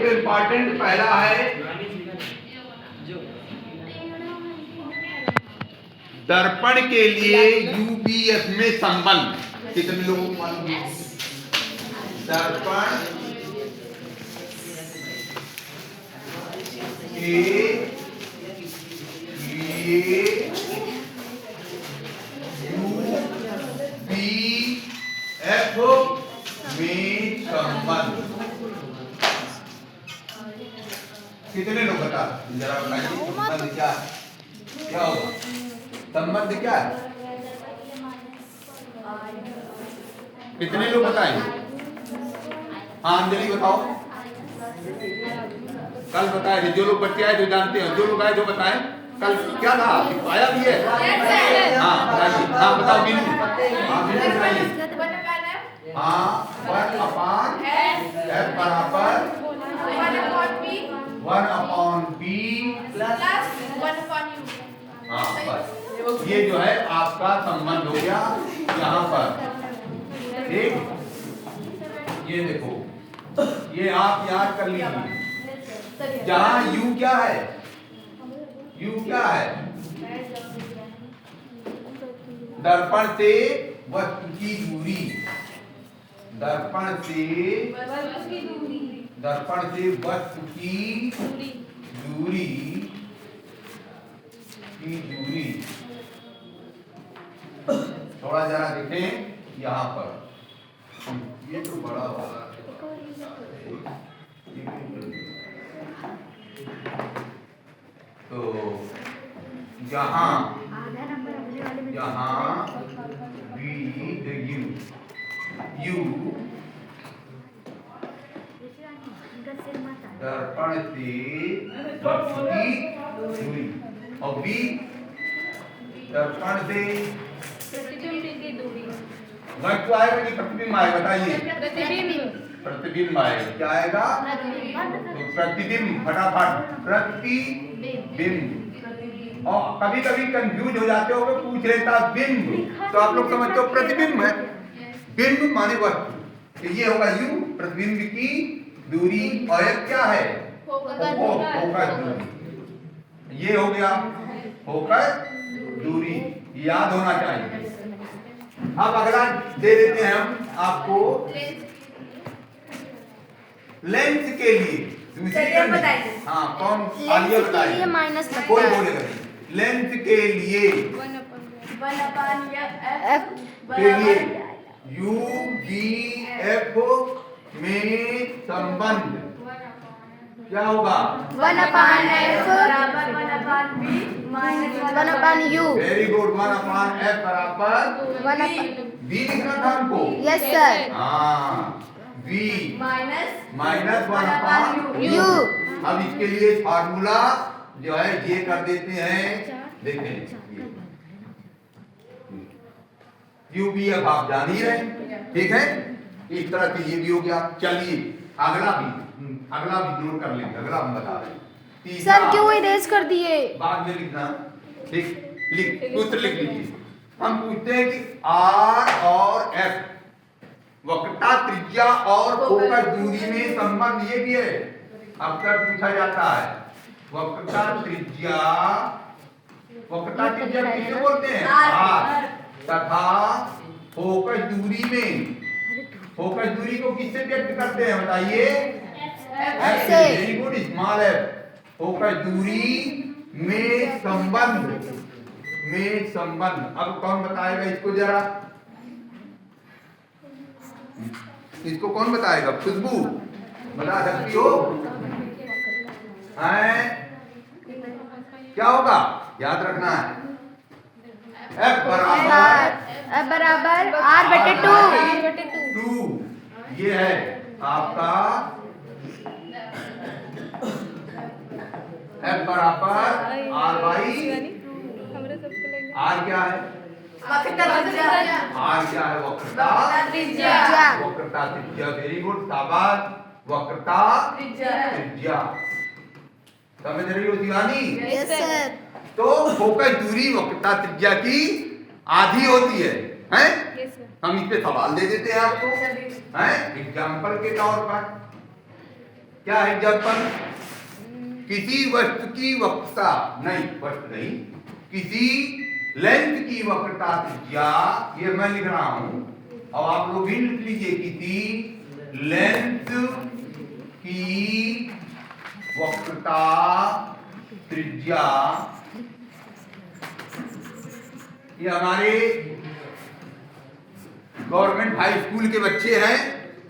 तो इम्पोर्टेंट पहला है दर्पण के लिए यूबीएफ में संबंध। कितने लोगों को मालूम है? दर्पण के लिए यूबीएफ में संबंध। कितने लोग बता जरा बताइए संबंध क्या होगा? संबंध क्या है? कितने लोग बताएंगे? हाँ अंजलि बताओ। कल बताए थे जो लोग बच्चे आए जो जानते हैं, जो लोग आए जो बताएं कल क्या था आया भी है। हाँ बताइए। हाँ बताओ बिनु। हाँ बिनु बताइए। हाँ 1/f बराबर 1/b प्लस 1/u। हाँ बस ये जो है आपका संबंध हो गया यहाँ पर। ठीक, ये देखो ये आप याद कर लीजिए। जहाँ u क्या है? u क्या है? दर्पण से वस्तु की दूरी। दर्पण से वस्तु की दूरी थोड़ा जरा देखें यहाँ पर। ये तो बड़ा वाला तो यहाँ u दर्पण से वस्तु की दूरी और v दर्पण से वस्तु आएगा कि प्रतिबिंब आएगा? बताइए। प्रतिबिंब आएगा। क्या आएगा? तो प्रतिबिंब फटाफट प्रतिबिंब। और कभी कभी कंफ्यूज हो जाते हो पूछ लेता बिंब तो आप लोग समझते हो प्रतिबिंब है। बिंब माने वस्तु। तो ये होगा u प्रतिबिंब की दूरी और एक क्या है? फोकस दूरी। ये हो गया फोकस दूरी, याद होना चाहिए। अब अगला दे देते हैं हम आपको लेंस के लिए दूसरी बताइए। हाँ कौन आलिया बताइए? माइनस कोई बोलेगा लेंस के लिए 1/f के लिए यूबीएफ में संबंध क्या होगा? 1/f बराबर 1/b minus 1/u। Very good. 1/f बराबर v लिखना था हमको। Yes sir. हाँ v माइनस 1/u। अब इसके लिए फार्मूला जो है ये कर देते हैं। देखें यूबीएफ आप जान ही रहे, ठीक है। इस तरह से ये भी हो गया। चलिए अगला भी नोट कर लेंगे। अगला हम बता रहे हैं सर क्यों इरेज कर दिए? बाद में लिखना। ठीक लिख सूत्र लिख लीजिए। हम पूछते हैं कि R और F वक्रता त्रिज्या और फोकस दूरी में संबंध। ये भी है अक्सर पूछा जाता है। वक्रता त्रिज्या किसे बोलते हैं? R तथा फोकस दूरी में। फोकस दूरी को किससे व्यक्त करते हैं बताइए? F से। Very good small f। Focus दूरी में संबंध। अब कौन बताएगा इसको जरा? इसको कौन बताएगा? खुशबू बता सकती हो? क्या होगा याद रखना है। F बराबर R/2। ये है आपका F बराबर R क्या है? R क्या है? वक्रता त्रिज्या। वेरी गुड शाबाश। वक्रता त्रिज्या समझ रही हो दीवानी? Yes sir. तो फोकस दूरी वक्रता त्रिज्या की आधी होती है, हैं? हम इस पे सवाल दे देते हैं आपको, हैं? एग्जाम्पल के तौर पर क्या है एग्जाम्पल? किसी वस्तु की वक्रता नहीं, वस्तु नहीं, किसी लेंथ की वक्रता त्रिज्या, ये मैं लिख रहा हूं, अब आप लोग भी लिख लीजिए, किसी लेंथ की वक्रता त्रिज्या, ये हमारे गवर्नमेंट हाई स्कूल के बच्चे हैं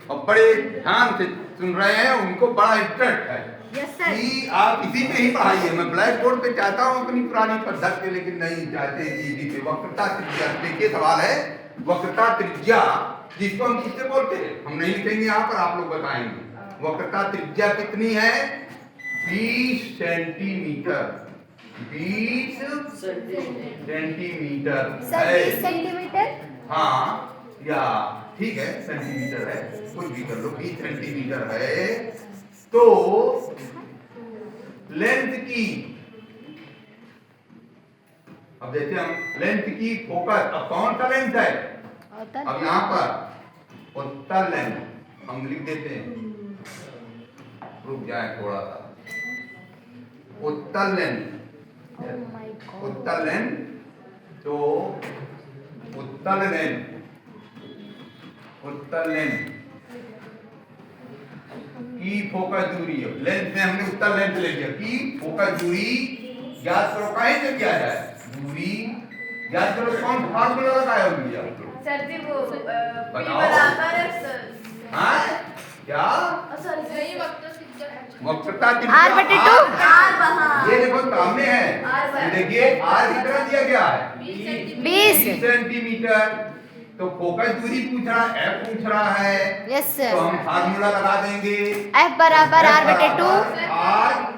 और बड़े ध्यान से सुन रहे हैं, उनको बड़ा इंटरेस्ट है कि आप इसी पे ही पढ़ाइए। मैं ब्लैक बोर्ड पे चाहता हूँ अपनी पुरानी पद्धति पे, लेकिन नहीं चाहते इसी पे। वक्रता त्रिज्या, देखिए सवाल है वक्रता त्रिज्या, जिसको हम किससे बोलते हैं, हम नहीं लिखेंगे यहाँ पर, आप लोग बताएंगे। वक्रता त्रिज्या कितनी है? 20 सेंटीमीटर। 20 सेंटीमीटर सर है। 20 सेंटीमीटर। हाँ, या ठीक है, सेंटीमीटर है, कुछ भी कर लो, 20 सेंटीमीटर है। तो लेंथ की, अब देखते हम लेंथ की फोकस, अब कौन सा लेंथ है? अब यहाँ पर उत्तर लेंथ हम लिख देते हैं, रुक जाए थोड़ा सा। उत्तर लेंथ, उत्तर लेंथ, तो उत्तर लेंथ, उत्तर लेंथ की फोकस दूरी है। लेंथ में हमने उत्तर लेंथ ले लिया, की फोकस दूरी ज्ञात करो, कहीं से किया जाए, दूरी ज्ञात करो। कौन फार्मूला लगाया हो भैया? सर जी वो बताओ। बराबर है सर। हाँ क्या? सर सही वक्रता R/2 ये देखो सामने है, देखिए R कितना दिया गया है? 20 सेंटीमीटर। तो फोकस दूरी पूछ रहा है, F पूछ रहा है, यस तो सर। हम फार्मूला लगा देंगे, F बराबर R/2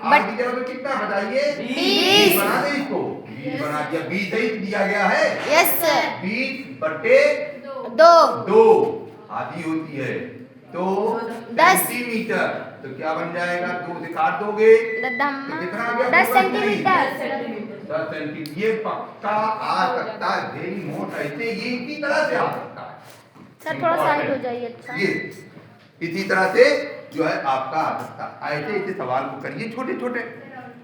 R की जगह पे कितना बताइए? 20 बना दे इसको, 20 बना दिया, 20 ही दिया गया है। Yes sir. 20/2 आधी होती है, तो 10 सेंटीमीटर, तो क्या बन जाएगा? 2 से काट दोगे तो कितना आ गया? 10 सेंटीमीटर। 10 सेंटीमीटर। ये पक्का आ सकता है, वेरी नोट, ऐसे ये इसी तरह से आ सकता है। सर थोड़ा साइड हो जाइए। अच्छा, ये इसी तरह से जो है आपका आ सकता है। ऐसे ऐसे सवाल को करिए, छोटे छोटे,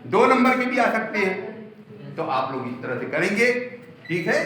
2 नंबर के भी आ सकते हैं, तो आप लोग इस तरह से करेंगे, ठीक है।